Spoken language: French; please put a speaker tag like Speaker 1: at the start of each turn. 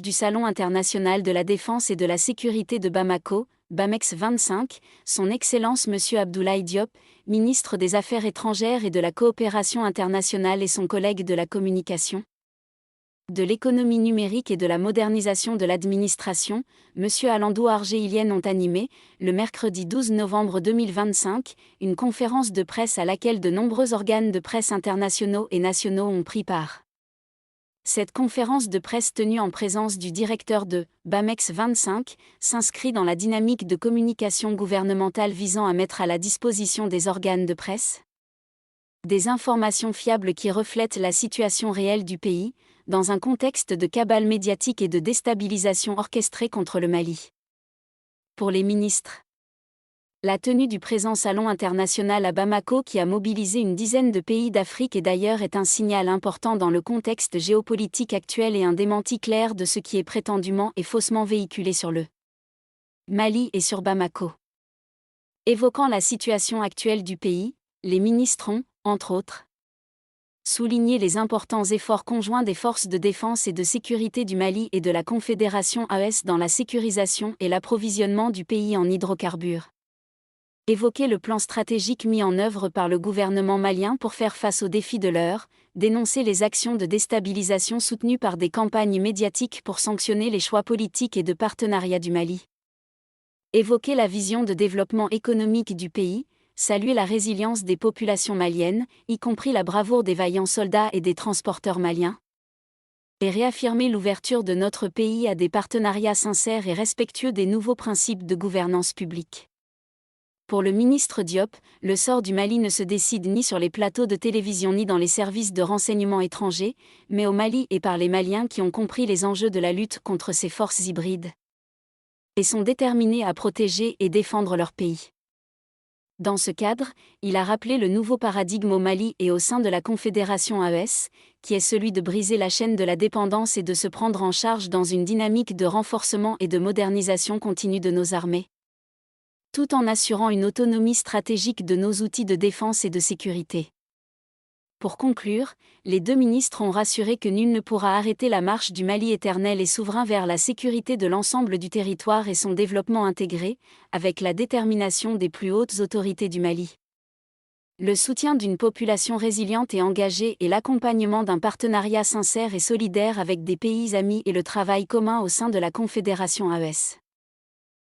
Speaker 1: marge du Salon international de la défense et de la sécurité de Bamako, BAMEX 25, son Excellence M. Abdoulaye Diop, ministre des Affaires étrangères et de la coopération internationale et son collègue de la communication, de l'économie numérique et de la modernisation de l'administration, M. Alandou Argéilienne ont animé, le mercredi 12 novembre 2025, une conférence de presse à laquelle de nombreux organes de presse internationaux et nationaux ont pris part. Cette conférence de presse tenue en présence du directeur de BAMEX 25 s'inscrit dans la dynamique de communication gouvernementale visant à mettre à la disposition des organes de presse des informations fiables qui reflètent la situation réelle du pays, dans un contexte de cabale médiatique et de déstabilisation orchestrée contre le Mali. Pour les ministres, la tenue du présent salon international à Bamako qui a mobilisé une dizaine de pays d'Afrique et d'ailleurs est un signal important dans le contexte géopolitique actuel et un démenti clair de ce qui est prétendument et faussement véhiculé sur le Mali et sur Bamako. Évoquant la situation actuelle du pays, les ministres ont, entre autres, souligné les importants efforts conjoints des forces de défense et de sécurité du Mali et de la Confédération AES dans la sécurisation et l'approvisionnement du pays en hydrocarbures. Évoquer le plan stratégique mis en œuvre par le gouvernement malien pour faire face aux défis de l'heure, dénoncer les actions de déstabilisation soutenues par des campagnes médiatiques pour sanctionner les choix politiques et de partenariat du Mali. Évoquer la vision de développement économique du pays, saluer la résilience des populations maliennes, y compris la bravoure des vaillants soldats et des transporteurs maliens, et réaffirmer l'ouverture de notre pays à des partenariats sincères et respectueux des nouveaux principes de gouvernance publique. Pour le ministre Diop, le sort du Mali ne se décide ni sur les plateaux de télévision ni dans les services de renseignement étrangers, mais au Mali et par les Maliens qui ont compris les enjeux de la lutte contre ces forces hybrides et sont déterminés à protéger et défendre leur pays. Dans ce cadre, il a rappelé le nouveau paradigme au Mali et au sein de la Confédération AES, qui est celui de briser la chaîne de la dépendance et de se prendre en charge dans une dynamique de renforcement et de modernisation continue de nos armées, tout en assurant une autonomie stratégique de nos outils de défense et de sécurité. Pour conclure, les deux ministres ont rassuré que nul ne pourra arrêter la marche du Mali éternel et souverain vers la sécurité de l'ensemble du territoire et son développement intégré, avec la détermination des plus hautes autorités du Mali, le soutien d'une population résiliente et engagée et l'accompagnement d'un partenariat sincère et solidaire avec des pays amis et le travail commun au sein de la Confédération AES.